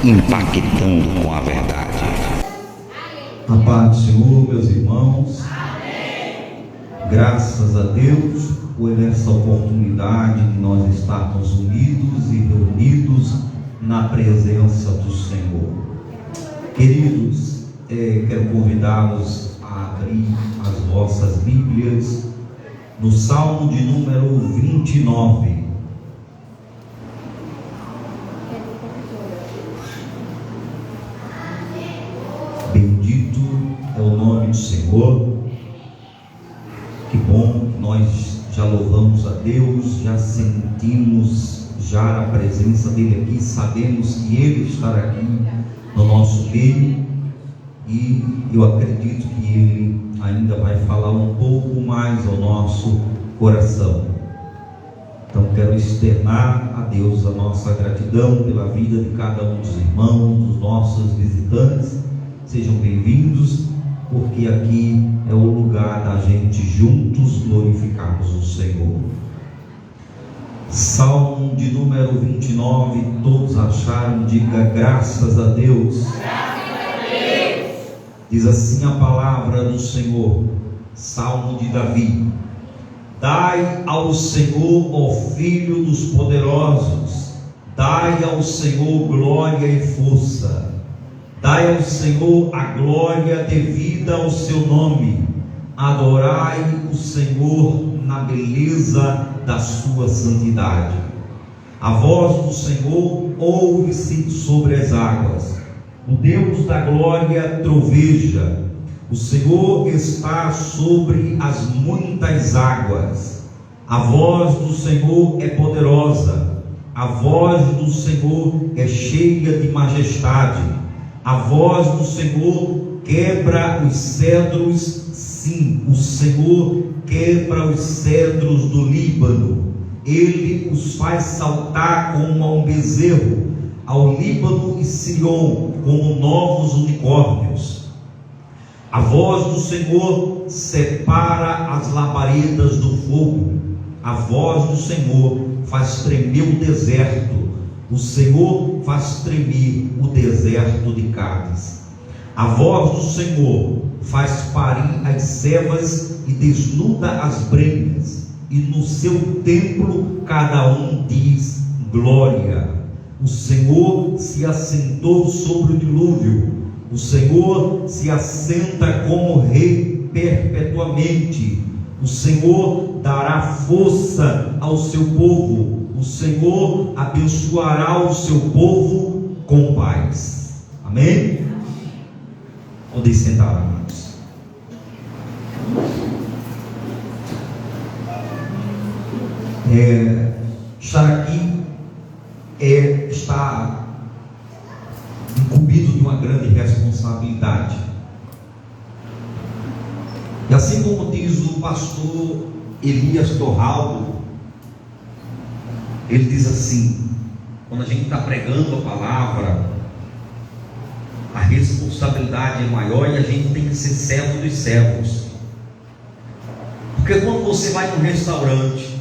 impactando com a verdade. A paz do Senhor, meus irmãos. Graças a Deus por essa oportunidade de nós estarmos unidos e reunidos na presença do Senhor. Queridos, quero convidá-los a abrir as vossas Bíblias no Salmo de número 29. Bendito é o nome do Senhor. Que bom que nós já louvamos a Deus, já sentimos já a presença dele aqui, sabemos que ele está aqui no nosso meio, e eu acredito que ele ainda vai falar um pouco mais ao nosso coração. Então quero externar a Deus a nossa gratidão pela vida de cada um dos irmãos, dos nossos visitantes. Sejam bem-vindos, porque aqui é o lugar da gente juntos glorificarmos o Senhor. Salmo de número 29, todos acharam? Diga graças a Deus. Graças a Deus. Diz assim a palavra do Senhor, Salmo de Davi: dai ao Senhor, ó filho dos poderosos, dai ao Senhor glória e força. Dai ao Senhor a glória devida ao seu nome. Adorai o Senhor na beleza da sua santidade. A voz do Senhor ouve-se sobre as águas. O Deus da glória troveja. O Senhor está sobre as muitas águas. A voz do Senhor é poderosa. A voz do Senhor é cheia de majestade. A voz do Senhor quebra os cedros, sim, o Senhor quebra os cedros do Líbano. Ele os faz saltar como a um bezerro, ao Líbano e Sion, como novos unicórnios. A voz do Senhor separa as labaredas do fogo. A voz do Senhor faz tremer o deserto. O Senhor faz tremer o deserto de Cádiz. A voz do Senhor faz parir as cevas e desnuda as brenhas. E no seu templo cada um diz glória. O Senhor se assentou sobre o dilúvio. O Senhor se assenta como rei perpetuamente. O Senhor dará força ao seu povo. O Senhor abençoará o seu povo com paz. Amém? Podem sentar, amados. Estar aqui está incumbido de uma grande responsabilidade. E assim como diz o pastor Elias Torraldo, ele diz assim: quando a gente está pregando a palavra, a responsabilidade é maior e a gente tem que ser servo dos servos. Porque quando você vai num restaurante,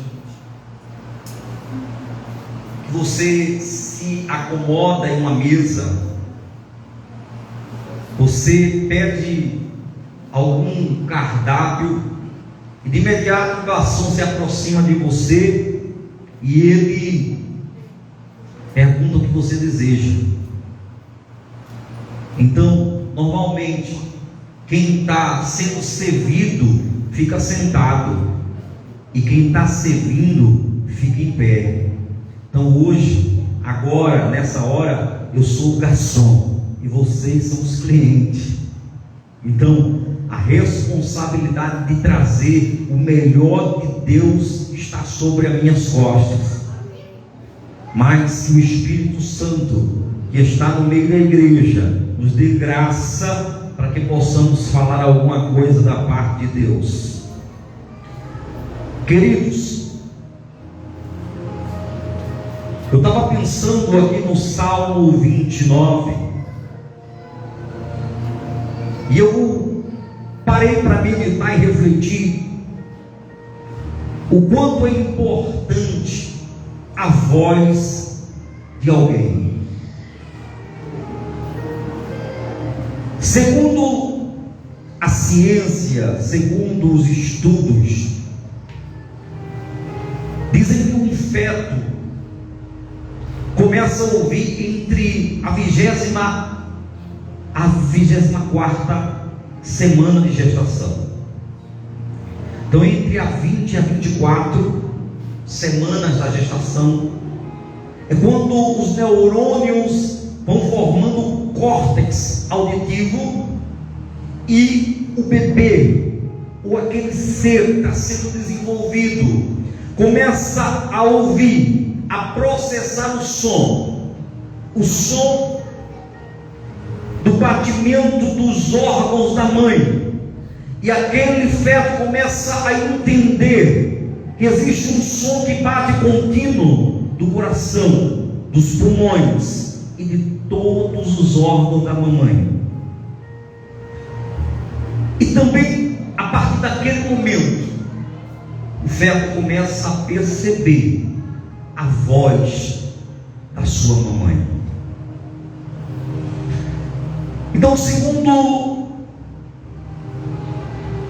você se acomoda em uma mesa, você pede algum cardápio e de imediato o garçom se aproxima de você e ele pergunta o que você deseja. Então, normalmente, quem está sendo servido fica sentado e quem está servindo fica em pé. Então hoje, agora, nessa hora, eu sou o garçom e vocês são os clientes. Então, a responsabilidade de trazer o melhor de Deus está sobre as minhas costas. Mas se o Espírito Santo, que está no meio da igreja, nos dê graça para que possamos falar alguma coisa da parte de Deus. Queridos, eu estava pensando aqui no Salmo 29 e eu parei para meditar e refletir o quanto é importante a voz de alguém. Segundo a ciência, segundo os estudos, dizem que um feto começa a ouvir entre a 24ª semana de gestação. Então, entre a 20 e a 24 semanas da gestação, é quando os neurônios vão formando o córtex auditivo e o bebê, ou aquele ser que está sendo desenvolvido, começa a ouvir, a processar o som do batimento dos órgãos da mãe, e aquele feto começa a entender que existe um som que bate contínuo do coração, dos pulmões e de todos os órgãos da mamãe. E também, a partir daquele momento, o feto começa a perceber a voz da sua mamãe. Então, segundo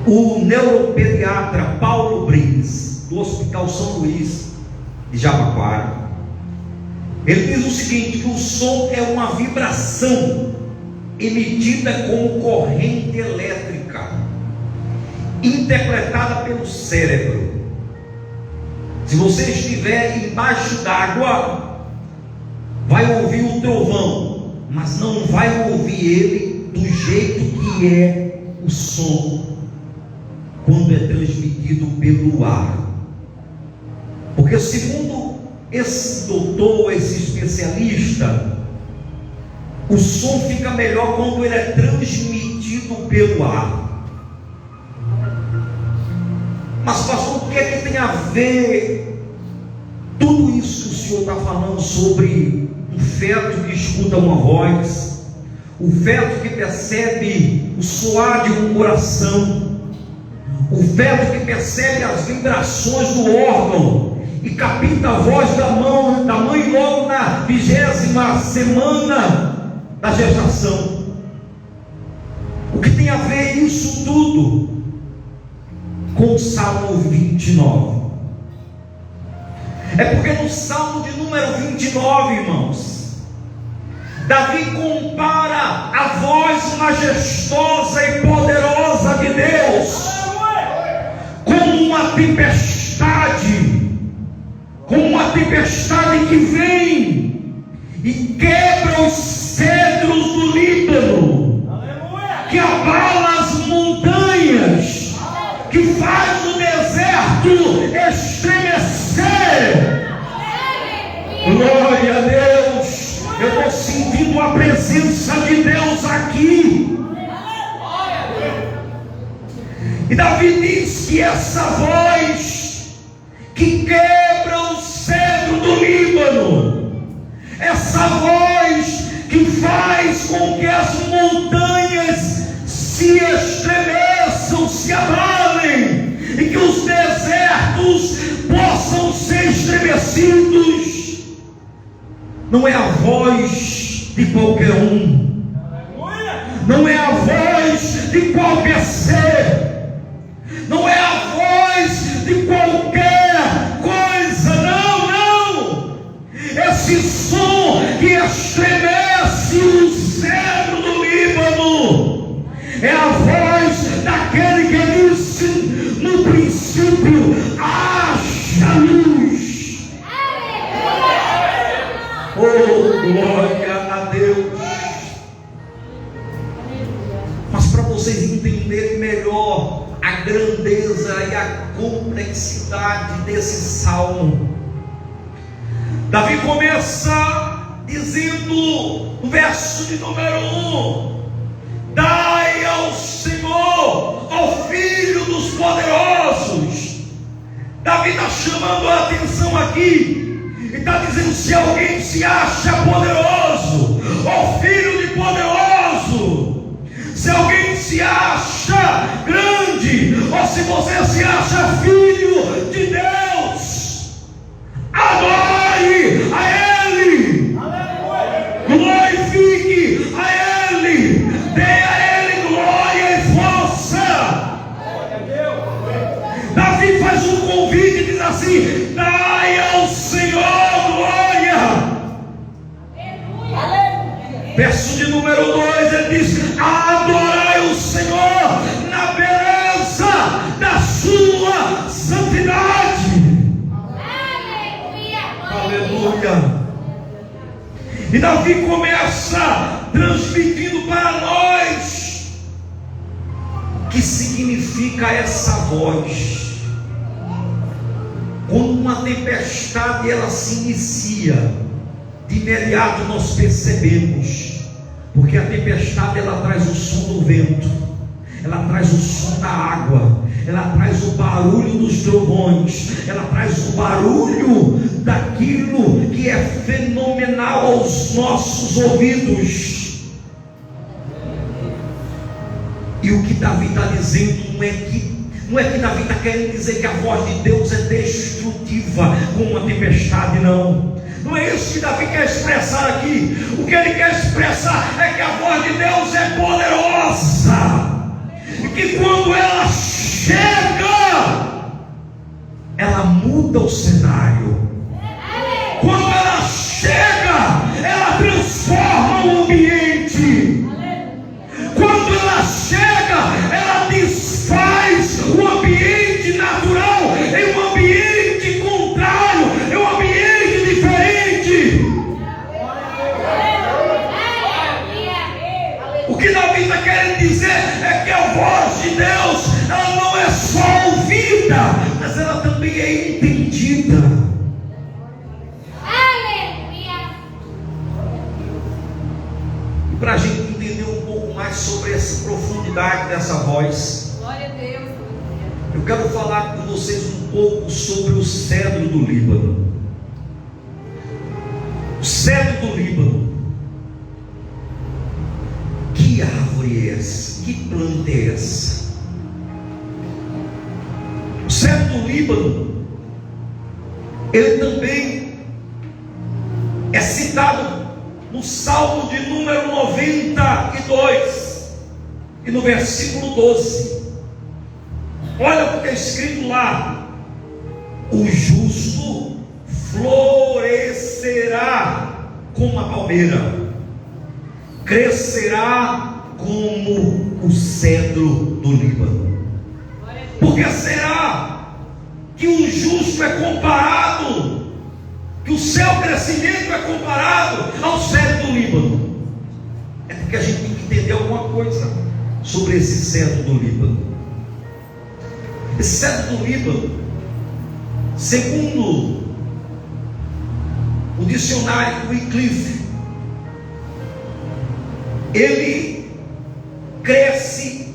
o neuropediatra Paulo Brins, do Hospital São Luís de Jabaquara, ele diz o seguinte: que o som é uma vibração emitida como corrente elétrica, interpretada pelo cérebro. Se você estiver embaixo d'água, vai ouvir o trovão, mas não vai ouvir ele do jeito que é o som quando é transmitido pelo ar. Porque segundo esse doutor, esse especialista, o som fica melhor quando ele é transmitido pelo ar. Mas pastor, o que é que tem a ver tudo isso que o senhor está falando sobre um feto que escuta uma voz, o feto que percebe o soar de um coração, o feto que percebe as vibrações do órgão e capta a voz da mãe logo na 20ª semana da gestação? O que tem a ver isso tudo com o Salmo 29? É porque no Salmo de número 29, irmãos, Davi compara a voz majestosa e poderosa de Deus como uma tempestade que vem e quebra os cedros do Líbano, que abala as montanhas, que faz o deserto estremecer. Glória a Deus! Eu estou sentindo a presença de Deus aqui. E Davi diz que essa voz que quebra o cedro do Líbano, essa voz que faz com que as montanhas se estremeçam, se abalem, e que os desertos possam ser estremecidos, não é a voz de qualquer um, não é a voz de qualquer ser, não é a voz de qualquer coisa, não. Esse som que estremece o cedro do Líbano é a voz daquele que disse no princípio: haja luz. Oh, glória a Deus! Mas para vocês entenderem melhor a grandeza e a complexidade desse salmo, Davi começa dizendo no verso de número 1: dai ao Senhor, ao Filho dos poderosos. Davi está chamando a atenção aqui e está dizendo: se alguém se acha poderoso, ó filho de poderoso, se alguém se acha grande, ou se você se acha filho de Deus, adore a Ele, glorifique a Ele, dê a Verso de número 2, ele diz: adorai o Senhor na beleza da sua santidade. Aleluia. E Davi começa transmitindo para nós o que significa essa voz. Quando uma tempestade ela se inicia, de imediato nós percebemos, porque a tempestade ela traz o som do vento, ela traz o som da água, ela traz o barulho dos trovões, ela traz o barulho daquilo que é fenomenal aos nossos ouvidos. E o que Davi está dizendo não é que Davi está querendo dizer que a voz de Deus é destrutiva como uma tempestade, não. Não é isso que Davi quer expressar aqui. O que ele quer expressar é que a voz de Deus é poderosa, e que quando ela chega, ela muda o cenário. Quando ela chega, ela transforma o ambiente. Quando ela chega, ela desfaz o ambiente natural em um ambiente contrário, em um ambiente diferente. O que Davi está querendo dizer é que a voz de Deus, ela não é só ouvida, mas ela também é entendida. E para a gente entender um pouco mais sobre essa profundidade dessa voz, glória a Deus, eu quero falar com vocês um pouco sobre o cedro do Líbano. O cedro do Líbano. Que árvore é essa? Que planta é essa? O cedro do Líbano, ele também é citado no Salmo de número 92 e no versículo 12. Olha o que é escrito lá: o justo florescerá como a palmeira, crescerá como o cedro do Líbano. Por que será que o justo é comparado, que o seu crescimento é comparado ao cedro do Líbano? É porque a gente tem que entender alguma coisa sobre esse cedro do Líbano. Esse cedro do Líbano, segundo o dicionário Wycliffe, ele cresce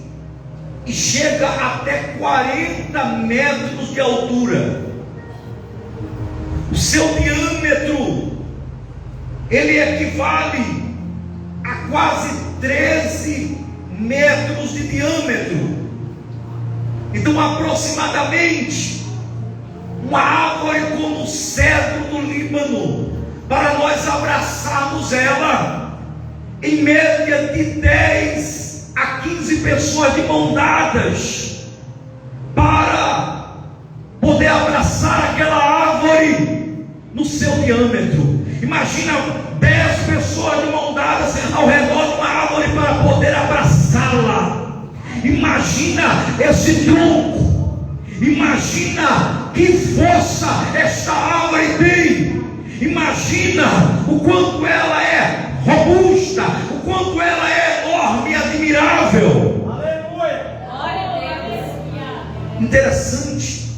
e chega até 40 metros de altura. O seu diâmetro, ele equivale a quase 13 metros de diâmetro. Então, aproximadamente, uma árvore como o cedro do Líbano, para nós abraçarmos ela, em média de 10 a 15 pessoas de mão dadas, para poder abraçar aquela árvore no seu diâmetro. Imagina 10 pessoas de mão dadas ao redor de uma árvore para poder abraçá-la. Imagina esse tronco, imagina que força esta árvore tem, imagina o quanto ela é robusta, o quanto ela é enorme e admirável. Aleluia. Interessante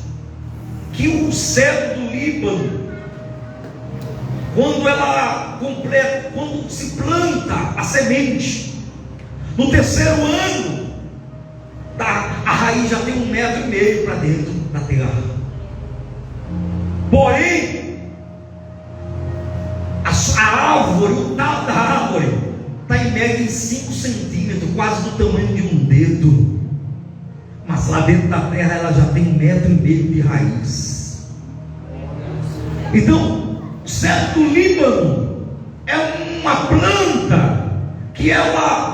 que o cedro do Líbano, quando se planta a semente, no terceiro ano, a raiz já tem 1,5 metro para dentro da terra. Porém, a árvore, o tal da árvore, está em média em 5 centímetros, quase do tamanho de um dedo. Mas lá dentro da terra ela já tem 1,5 metro de raiz. Então, o cedro do Líbano é uma planta que ela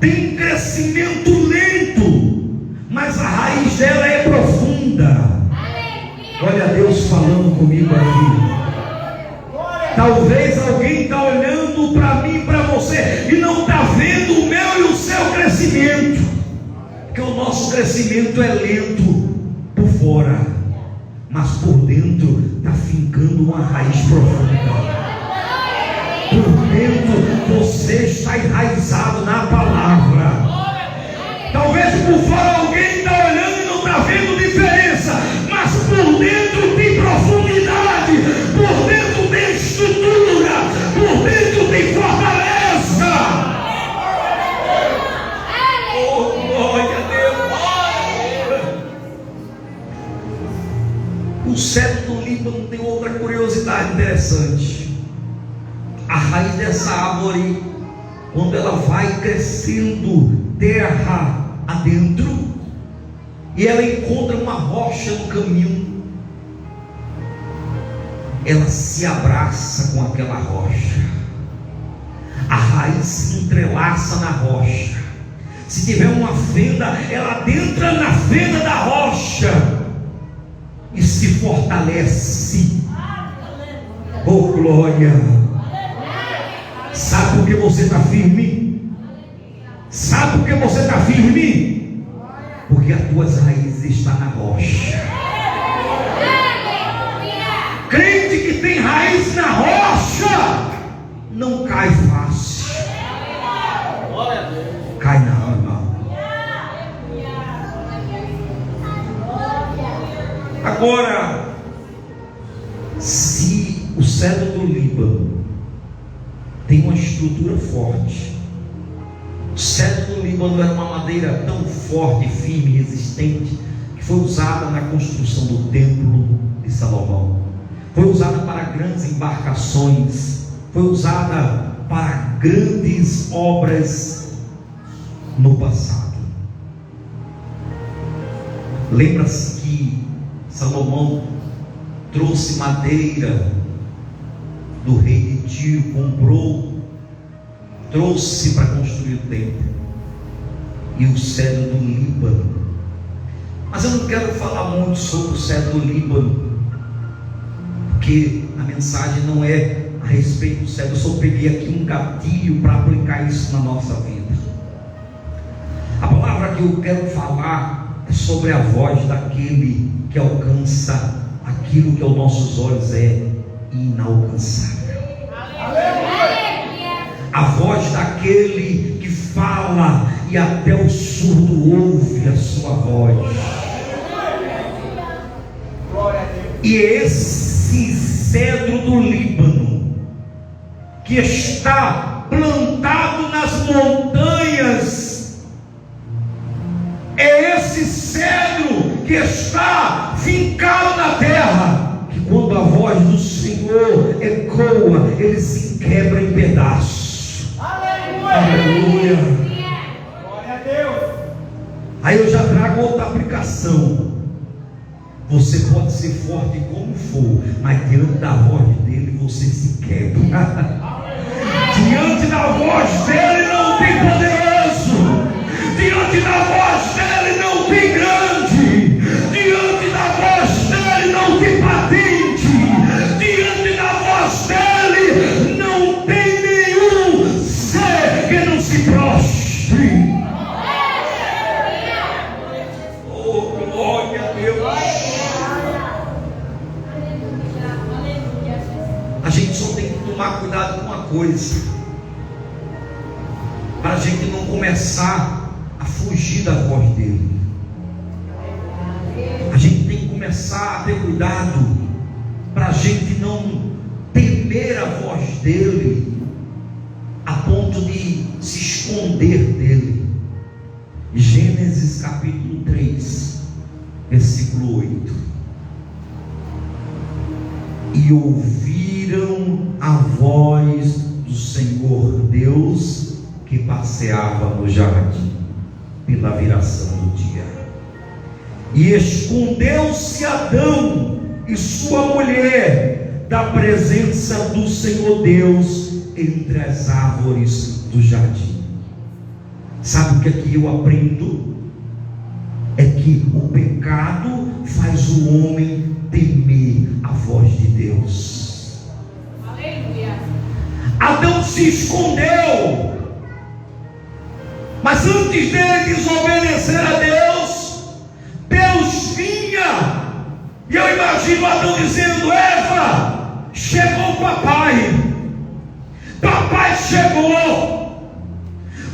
tem crescimento lento, mas a raiz dela é profunda. Olha Deus falando comigo aqui. Talvez alguém está olhando para mim, para o nosso crescimento é lento por fora, mas por dentro está fincando uma raiz profunda. Por dentro você está enraizado na palavra. Talvez por fora alguém está olhando e não está vendo diferença, mas por dentro tem profundidade, por dentro tem estrutura, por dentro tem fortaleza. Oh, glória a Deus! O cedro do Líbano tem outra curiosidade interessante. A raiz dessa árvore, quando ela vai crescendo terra adentro, e ela encontra uma rocha no caminho, ela se abraça com aquela rocha, a raiz se entrelaça na rocha. Se tiver uma fenda, ela adentra na fenda da rocha e se fortalece. Oh, glória! Sabe por que você está firme? Sabe por que você está firme? Porque as tuas raízes estão na rocha. Crente que tem raiz na rocha não cai fácil. Cai não, irmão. Agora, se o cedro do Líbano tem uma estrutura forte, o cedro do Líbano era uma madeira tão forte, firme e resistente, que foi usada na construção do templo de Salomão, foi usada para grandes embarcações, foi usada para grandes obras no passado. Lembra-se que Salomão trouxe madeira do rei de Tiro, trouxe para construir o templo, e o cedro do Líbano. Mas eu não quero falar muito sobre o cedro do Líbano, porque a mensagem não é a respeito do cedro. Eu só peguei aqui um gatilho para aplicar isso na nossa vida. A palavra que eu quero falar é sobre a voz daquele que alcança aquilo que aos nossos olhos é inalcançável. A voz daquele que fala e até o surdo ouve a sua voz. E esse cedro do Líbano, que está plantado nas montanhas, é esse cedro que está fincado na terra, que quando a voz do Senhor ecoa, ele se quebra em pedaços. Aleluia! Glória a Deus! Aí eu já trago outra aplicação. Você pode ser forte como for, mas diante da voz dele você se quebra. Diante da voz dele não tem poderoso. Diante da voz dele não tem grande. Diante da voz dele não tem patente. Diante da voz dele não tem nenhum ser que não se prostre. Oh, glória a Deus! A gente só tem que tomar cuidado com uma coisa, para a gente não começar a fugir da voz dele. A gente tem que começar a ter cuidado, para a gente não temer a voz dele a ponto de se esconder dele. Gênesis capítulo 3, versículo 8. E ouviram a voz do Senhor Deus que passeava no jardim pela viração do dia. E escondeu-se Adão e sua mulher da presença do Senhor Deus entre as árvores do jardim. Sabe o que aqui eu aprendo? É que o pecado faz o homem temer a voz de Deus. Aleluia. Adão se escondeu. Mas antes dele desobedecer a Deus, Deus vinha. E eu imagino Adão dizendo: Eva, chegou o papai. Papai chegou.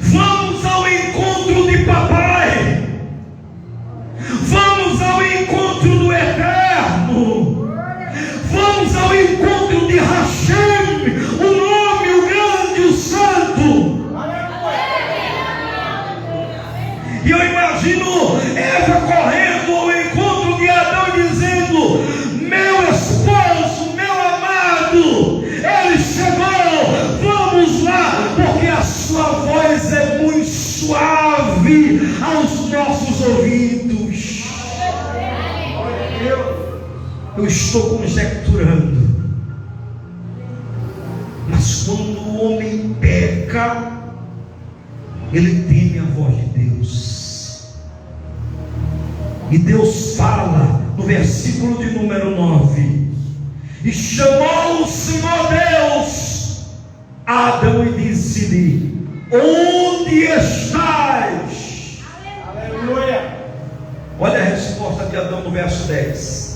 Vamos ao encontro de papai. Vamos ao encontro do Eterno. Vamos ao encontro de Hashem, o nome, o grande, o santo. E eu imagino Eva correndo ao encontro de Adão dizendo: meu esposo, meu amado, ele chegou, vamos lá, porque a sua voz é muito suave aos nossos ouvidos. Eu estou conjecturando, mas quando o homem peca, ele teme a voz de Deus. E Deus fala no versículo de número 9: e chamou o Senhor Deus a Adão e disse-lhe: onde estás? Aleluia. Olha a resposta de Adão no verso 10: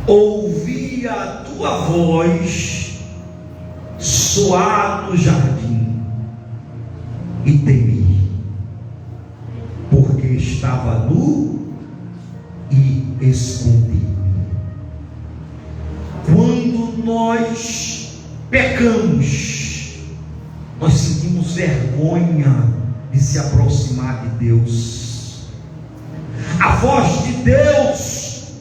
ouvi a tua voz soar no jardim e temi, porque estava nu e escondi-me. Quando nós pecamos, nós sentimos vergonha de se aproximar de Deus. A voz de Deus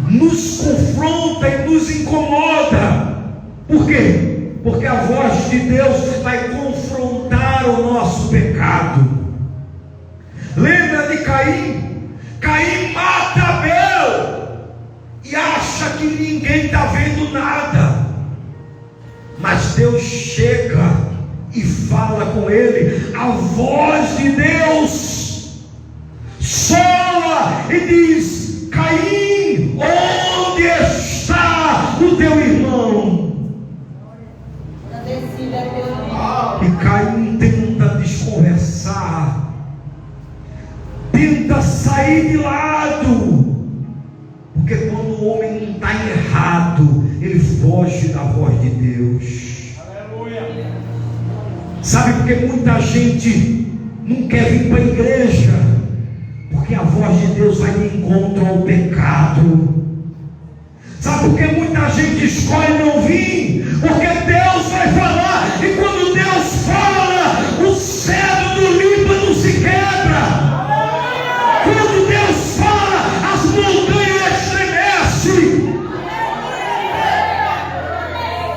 nos confronta e nos incomoda. Por quê? Porque a voz de Deus vai confrontar o nosso pecado. Lembra de Caim? Caim mata Abel e acha que ninguém está vendo nada. Mas Deus chega e fala com ele. A voz de Deus soa e diz: Caim, onde está o teu irmão? E Caim tenta desconversar, tenta sair de lado, porque quando o homem não está errado, ele foge da voz de Deus. Aleluia. Sabe por que muita gente não quer vir para a igreja? Porque a voz de Deus vai de encontro ao pecado. Sabe por que muita gente escolhe não vir? Porque Deus vai falar, e quando Deus fala, o cedro do Líbano se quebra. Quando Deus fala, as montanhas estremecem.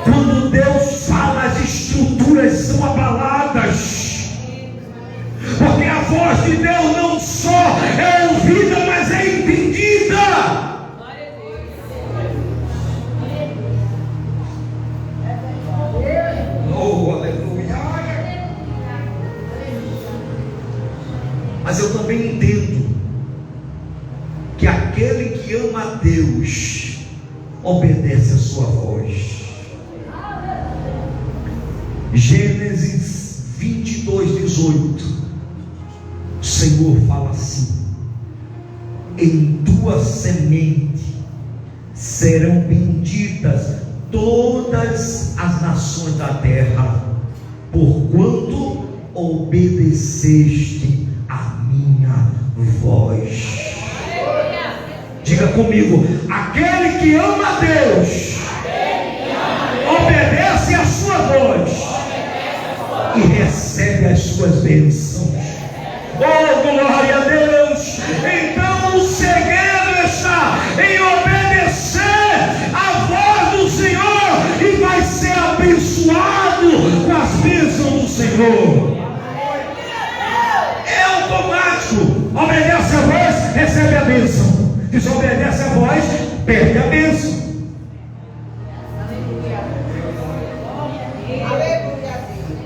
Quando Deus fala, as estruturas são abaladas. Porque a voz de Deus não só é ouvida, mas é entendida. Oh, aleluia. Mas eu também entendo que aquele que ama a Deus obedece a sua voz. Gênesis 22:18, o Senhor fala assim: em tua semente serão benditas todas as nações da terra, porquanto obedeceste a minha voz. Diga comigo: aquele que ama a Deus obedece a sua voz e recebe as suas bênçãos. Oh, glória a Deus! Então o segredo está em obedecer a voz do Senhor e vai ser abençoado com as bênçãos do Senhor. É automático. Obedece a voz, recebe a bênção. Desobedece a voz, perde a bênção.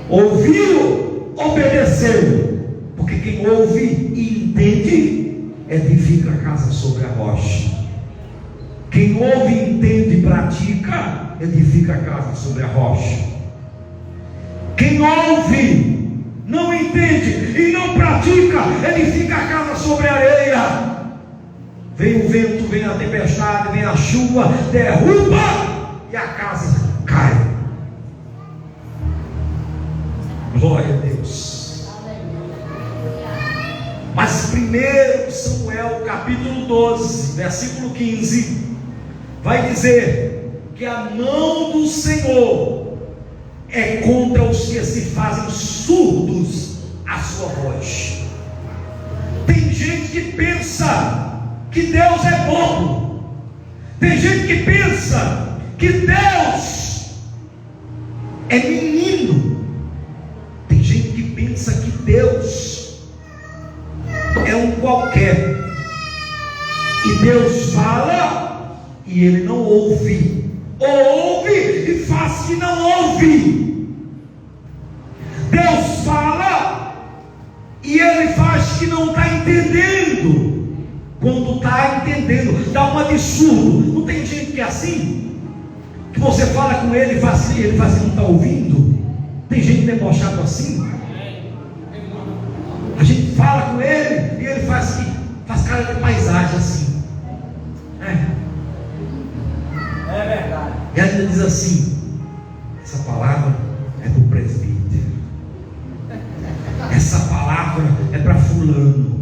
Ouviu, obedeceu. Porque quem ouve e entende edifica a casa sobre a rocha. Quem ouve, entende e pratica edifica a casa sobre a rocha. Quem ouve não entende e não pratica, ele fica a casa sobre a areia. Vem o vento, vem a tempestade, vem a chuva, derruba e a casa cai. Glória a Deus. Mas 1 Samuel capítulo 12, versículo 15, vai dizer que a mão do Senhor é contra os que se fazem surdos à sua voz. Tem gente que pensa que Deus é bobo. Tem gente que pensa que Deus é menino. Tem gente que pensa que Deus é um qualquer. E Deus fala e ele não ouve. Ou ouve e faz que não ouve. Deus fala e ele faz que não está entendendo. Quando está entendendo, dá uma de surdo. Não tem gente que é assim? Que você fala com ele e faz assim, ele faz que não está ouvindo? Tem gente debochado assim? A gente fala com ele e ele faz cara de paisagem assim. É verdade. E ainda diz assim: essa palavra é para o presbítero, essa palavra é para fulano.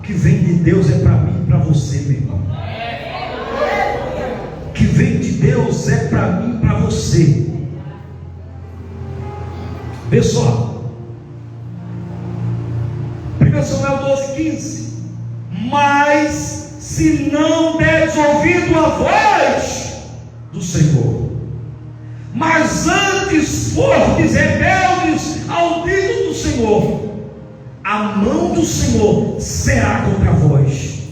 Que vem de Deus é para mim e para você, meu irmão. Que vem de Deus é para mim e para você. Vê só, 1 Samuel 12, 15. Mas se não deres ouvido a voz do Senhor, mas antes fortes rebeldes ao dito do Senhor, a mão do Senhor será contra vós,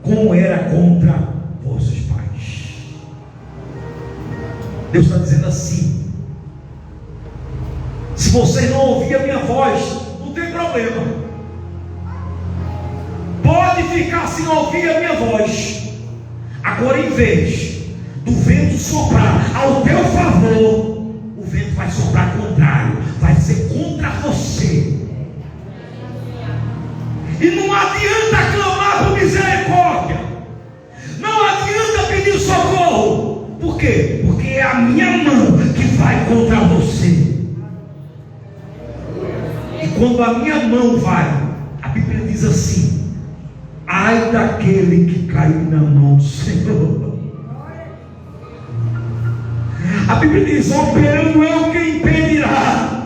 como era contra vossos pais. Deus está dizendo assim: se vocês não ouvirem a minha voz, não tem problema, pode ficar sem ouvir a minha voz. Agora, em vez do vento soprar ao teu favor, o vento vai soprar contrário, vai ser contra você. E não adianta clamar por misericórdia, não adianta pedir socorro. Por quê? Porque é a minha mão que vai contra você. E quando a minha mão vai, a Bíblia diz assim: ai daquele que cair na mão do Senhor. A Bíblia diz: operando eu, quem impedirá?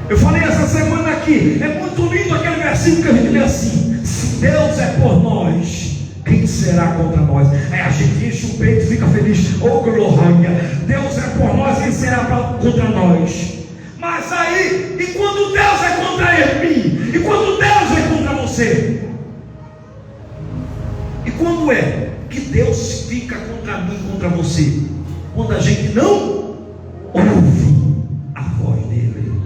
Eu falei essa semana aqui, é muito lindo aquele versículo que a gente lê assim: se Deus é por nós, quem será contra nós? Aí a gente enche o peito e fica feliz. Oh glória, Deus é por nós, quem será contra nós? Mas aí, e quando Deus é contra mim? E quando Deus é contra você? E quando é que Deus fica contra mim, contra você? Quando a gente não ouve a voz dele.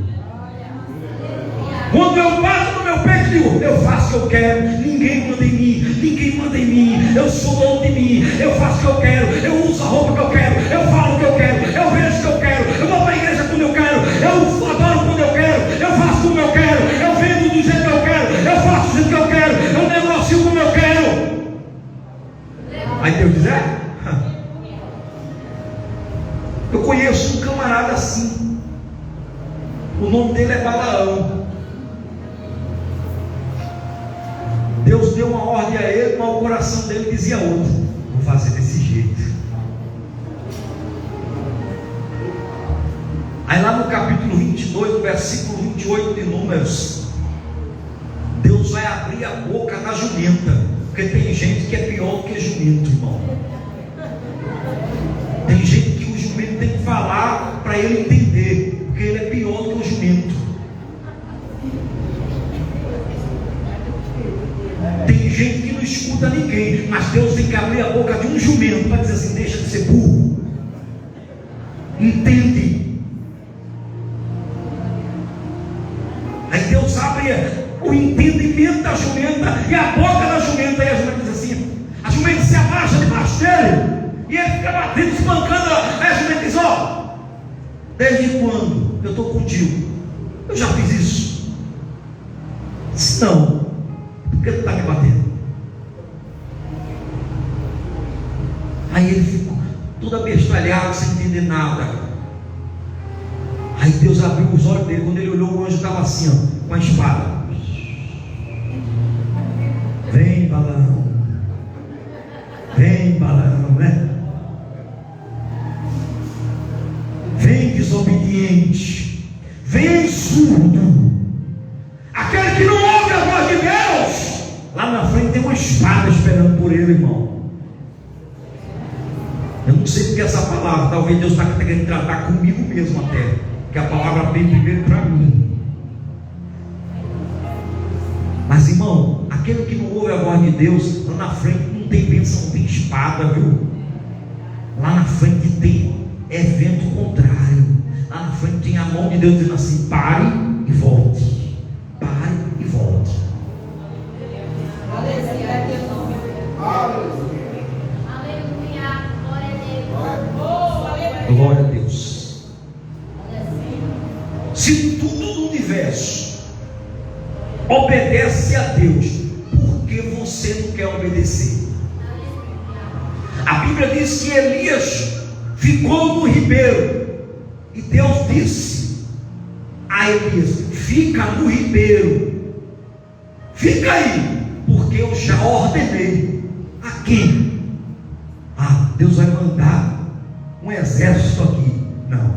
Quando eu bato no meu peito e digo: eu faço o que eu quero, ninguém manda em mim, ninguém manda em mim, eu sou dono de mim, eu faço o que eu quero, eu uso a roupa que eu quero, eu falo o que eu quero, eu vejo o que eu quero, eu vou para a igreja quando eu quero, eu adoro quando eu quero, eu faço como eu quero, eu vendo do jeito que eu quero, eu faço do jeito que eu quero, eu negocio como eu quero. Aí Deus diz: eu conheço um camarada assim, o nome dele é Balaão. Deus deu uma ordem a ele, mas o coração dele dizia outra: vou fazer desse jeito. Aí lá no capítulo 22, no versículo 28 de Números, Deus vai abrir a boca da jumenta, porque tem gente que é pior do que jumento, irmão. Tem gente que o jumento tem que falar para ele entender, porque ele é pior do que o jumento. Tem gente que não escuta ninguém, mas Deus tem que abrir a boca de um jumento para dizer assim: deixa de ser burro, entende? Aí Deus abre o entendimento da jumenta e a boca da jumenta, e a jumenta diz assim, a jumenta se abaixa debaixo dele, e ele fica batendo, espancando, aí a jumenta diz: ó, Desde quando eu estou contigo? Eu já fiz isso. Se não, por que tu está me batendo? Aí ele ficou todo abestalhado, sem entender nada. Aí Deus abriu os olhos dele. Quando ele olhou, o anjo estava assim, ó, com a espada. Vem, Balaão. Vem, Balaão, né? Vem, desobediente. Vem, surdo. Aquele que não ouve a voz de Deus. Lá na frente tem uma espada esperando por ele, irmão. Eu não sei porque essa palavra, talvez Deus está querendo tratar comigo mesmo até, que a palavra vem primeiro para mim. Mas irmão, aquele que não ouve a voz de Deus, lá na frente não tem bênção, não tem espada, viu? Lá na frente tem evento contrário. Lá na frente tem a mão de Deus dizendo assim: pare e volte. Pare e volte. Glória a Deus. Se tudo no universo obedece a Deus, por que você não quer obedecer? A Bíblia diz que Elias ficou no ribeiro e Deus disse a Elias: fica no ribeiro, fica aí, porque eu já ordenei. A quem? Deus vai mandar um exército aqui. Não.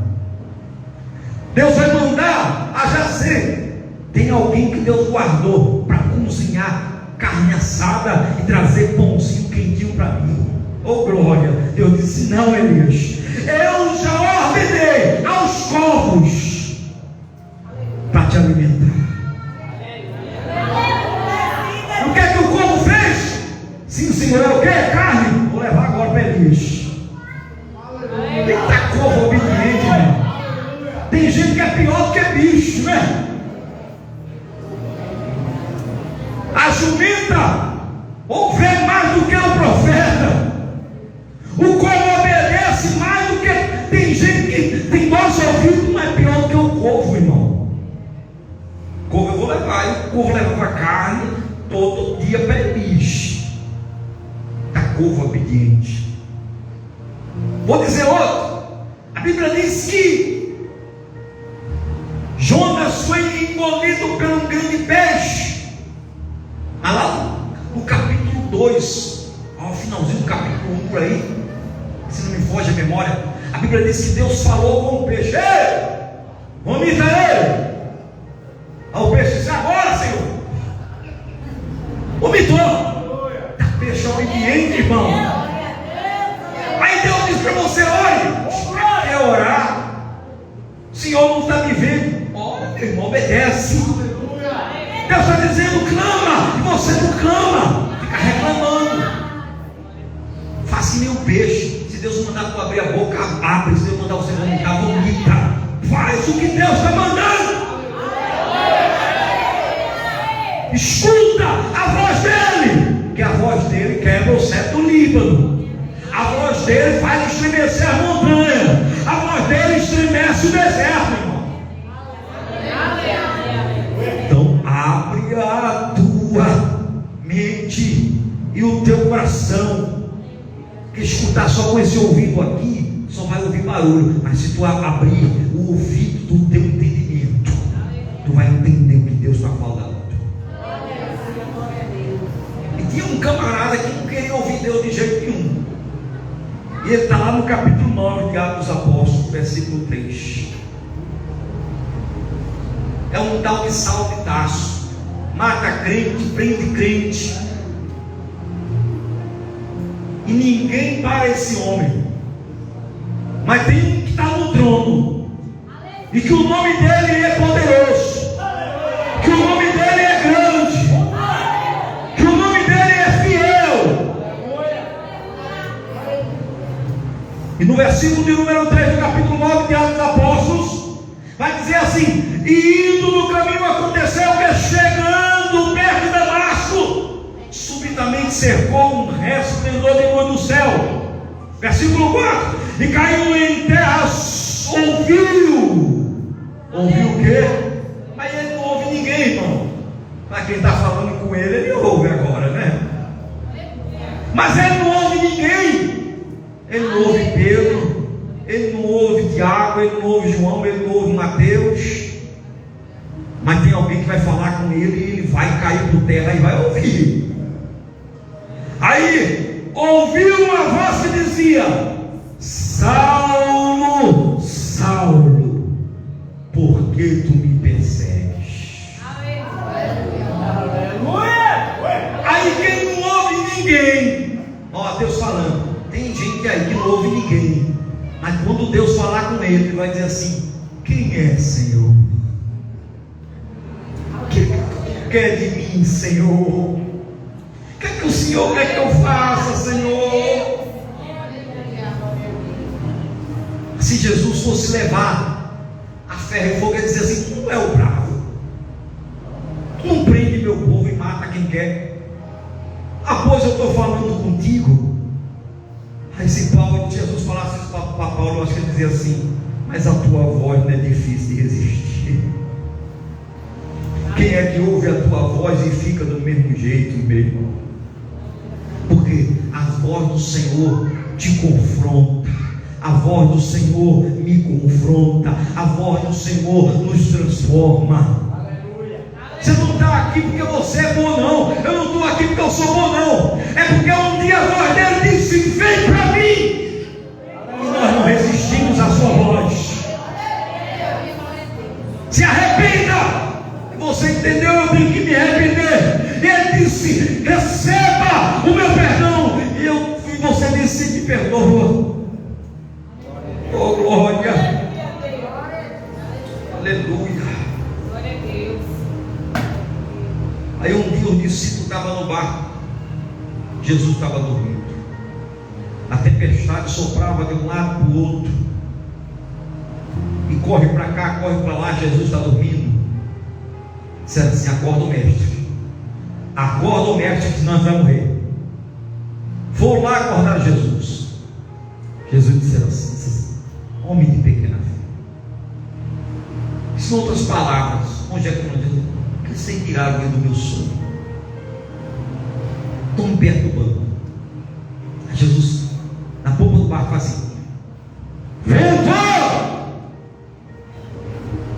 Deus vai mandar a Jacé. Tem alguém que Deus guardou para cozinhar carne assada e trazer pãozinho quentinho para mim. Oh glória. Deus disse: não, Elias, eu já ordenei aos corvos para te alimentar. O que é que o corvo fez? Sim, Senhor, eu quero carne. Vou levar agora para Elias. Eita, corvo obediente, irmão. Tem gente que é pior do que bicho, né? A jumenta ouve mais do que o profeta. O corvo obedece mais do que. Tem gente que tem dois ouvidos, não é pior do que o corvo, irmão. Corvo eu vou levar, e o corvo leva carne todo dia para Elias. Está corvo obediente. Vou dizer outro. A Bíblia diz que Jonas foi engolido por um grande peixe. Lá no capítulo 2, ao finalzinho do capítulo 1 por aí, se não me foge a memória, a Bíblia diz que Deus falou com o peixe: ei, vomita ele. Aí o peixe disse: agora, Senhor. Vomitou. Está peixe obediente, irmão. Aí Deus diz para você: olha, é orar. O Senhor não está me vendo. Ora, meu irmão, obedece. Deus está dizendo: clama, e você não clama, fica reclamando. Faça que nem um peixe. Se Deus mandar tu abrir a boca, abre. Se Deus mandar você vomitar, vomita. Faz o que Deus está mandando. Escuta a voz dele, que a voz dele quebra o cetro do Líbano. A voz dele faz estremecer a montanha. A voz dele estremece o deserto, irmão. Então abre a tua mente e o teu coração. Porque escutar só com esse ouvido aqui, só vai ouvir barulho. Mas se tu abrir o ouvido do teu entendimento, tu vai entender o que Deus está falando. E tinha um camarada que não queria ouvir Deus de jeito nenhum. E ele está lá no capítulo 9 de Atos dos Apóstolos, versículo 3. É um tal de Saulo de Tarso. Mata crente, prende crente. E ninguém para esse homem. Mas tem um que está no trono. E que o nome dele é poderoso. Que o nome dele é grande. Que o nome dele é fiel. E no versículo de número 3 do capítulo 9 de Atos dos Apóstolos, vai dizer assim: e indo no caminho aconteceu que chegando perto de Damasco, subitamente cercou um resplendor de luz do céu. Versículo 4: e caiu em terra ouviu. Ouviu o quê? Mas ele não ouve ninguém, irmão. Mas quem está falando com ele ouve agora, né? Mas ele não ouve ninguém. Ele não ouve Pedro, ele não ouve Tiago, ele não ouve João, ele não ouve Mateus. Mas tem alguém que vai falar com ele e ele vai cair por terra e vai ouvir. Aí ouviu uma voz que dizia: Saulo, Saulo, por que tu me persegues? Aí quem não ouve ninguém, ó, Deus falando, tem gente aí que não ouve ninguém, mas quando Deus falar com ele, ele vai dizer assim: quem é, Senhor? O que tu quer de mim, Senhor? O que o Senhor quer que eu faça, Senhor? Se Jesus fosse levar a ferro e fogo, ele dizia assim: tu não é o bravo, tu não prende meu povo e mata quem quer. Pois eu estou falando contigo. Aí se Jesus falasse isso para Paulo, eu acho que ele dizia assim: mas a tua voz não é difícil de resistir. Quem é que ouve a tua voz e fica do mesmo jeito, meu irmão? Porque a voz do Senhor te confronta, a voz do Senhor me confronta, a voz do Senhor nos transforma. Você não está aqui porque você é bom, não. Eu não estou aqui porque eu sou bom, não. É porque um dia a voz dele disse: vem para mim. E nós não resistimos à sua voz. Se arrependa. Você entendeu? Eu tenho que me arrepender. E ele disse: receba o meu perdão. E você disse: me perdoa. Oh, glória. Aleluia. Aí um dia o discípulo estava no barco, Jesus estava dormindo, a tempestade soprava de um lado para o outro, e corre para cá, corre para lá, Jesus está dormindo. Disseram assim: acorda o mestre, que senão vai morrer. Foram lá acordar Jesus. Jesus disse assim: homem de pequena fé. Em outras palavras, onde é que não diz? Sem tirar alguém do meu sono, estão me perturbando. Jesus, na polpa do barco, faz assim: vento,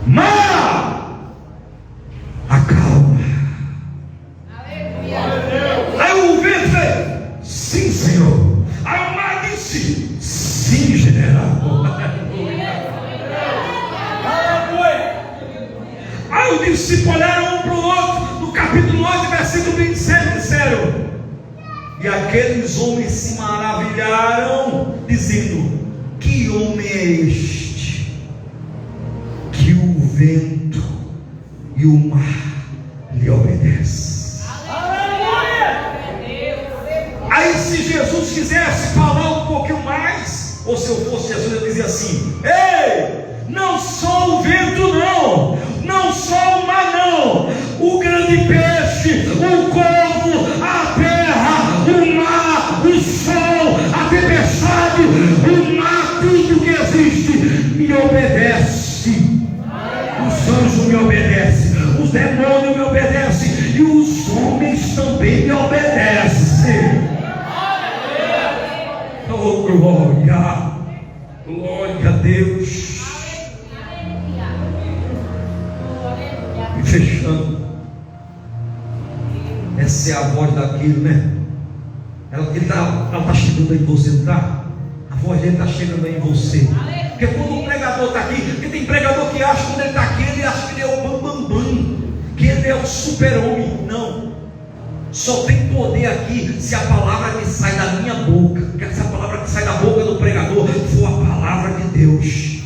mar, acalma. Aí o vento fez: sim, Senhor. Aí o mar disse: sim, general. Aí os discípulos olharam um para o outro, no capítulo 8, versículo 27, disseram: e aqueles homens se maravilharam, dizendo: que homem é este, que o vento e o mar lhe obedecem? Aí se Jesus quisesse falar um pouquinho mais, ou se eu fosse Jesus, eu dizia assim: ei, não só o vento não, não só o mar não, o grande peixe, o corvo, a terra, o mar, o sol, a tempestade, o mar, tudo que existe me obedece. Os anjos me obedecem, os demônios me obedecem e os homens também me obedecem. Oh, glória, glória a Deus. E fechando, essa é a voz daquilo, né? Ela está chegando aí em você, não está? A voz dele está chegando aí em você. Porque quando o pregador está aqui, porque tem pregador que acha que quando ele está aqui, ele acha que ele é o bambambam, que ele é o super-homem. Não, só tem poder aqui se a palavra que sai da minha boca, se a palavra que sai da boca do pregador for a palavra de Deus.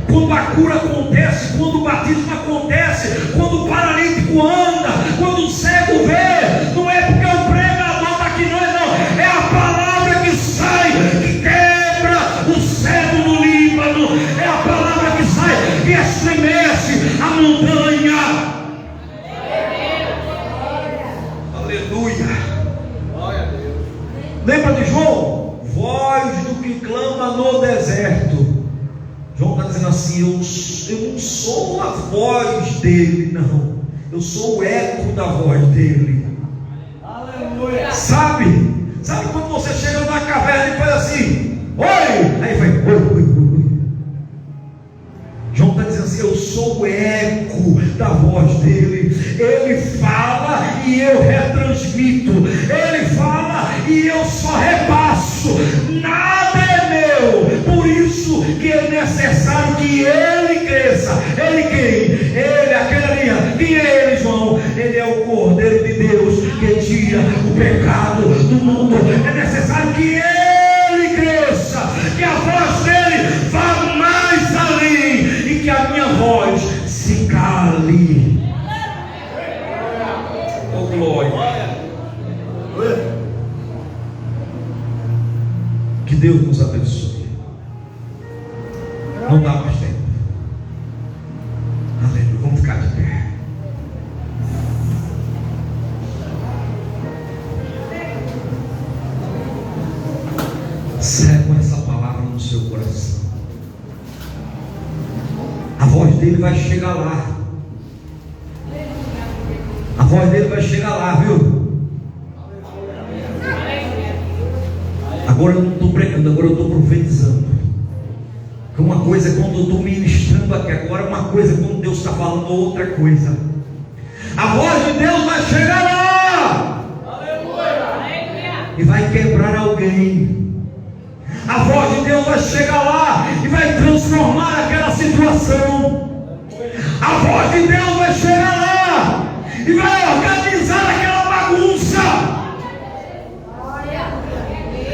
Quando a cura acontece, quando o batismo acontece, quando o paralítico anda, quando o cego vê, não é porque o pregador está aqui, não, é a palavra que sai, que quebra o cego no Líbano, é a palavra que sai, que estremece a montanha. Aleluia. Glória a Deus. Lembra de João? Voz do que clama no deserto. João assim: eu não sou a voz dele, não, eu sou o eco da voz dele. Aleluia. Sabe quando você chega numa caverna e faz assim: oi, aí vai, oi. João está dizendo assim: eu sou o eco da voz dele. Ele fala e eu retransmito, ele fala e eu só repasso, nada é meu. Por isso que é necessário que ele cresça. Ele quem? Ele, aquele ali. Quem é ele, João? Ele é o Cordeiro de Deus que tira o pecado do mundo. É necessário que ele cresça, que a voz dele vá mais além e que a minha voz se cale. Oh, glória. Que Deus nos abençoe. Não dá mais tempo. Aleluia. Vamos ficar de pé. Cego essa palavra no seu coração. A voz dele vai chegar lá. A voz dele vai chegar lá, viu? Agora eu não estou pregando, agora eu estou profetizando. Uma coisa é quando eu estou ministrando aqui agora, uma coisa é quando Deus está falando outra coisa. A voz de Deus vai chegar lá. E vai quebrar alguém. A voz de Deus vai chegar lá e vai transformar aquela situação. A voz de Deus vai chegar lá e vai organizar aquela bagunça.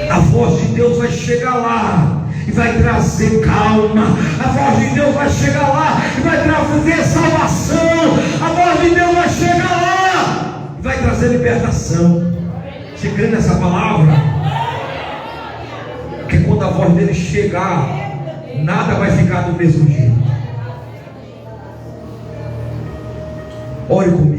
A voz de Deus vai chegar lá e vai trazer calma. A voz de Deus vai chegar lá e vai trazer salvação. A voz de Deus vai chegar lá e vai trazer libertação. Você crê nessa palavra? Porque quando a voz dele chegar, nada vai ficar do mesmo jeito. Ore comigo.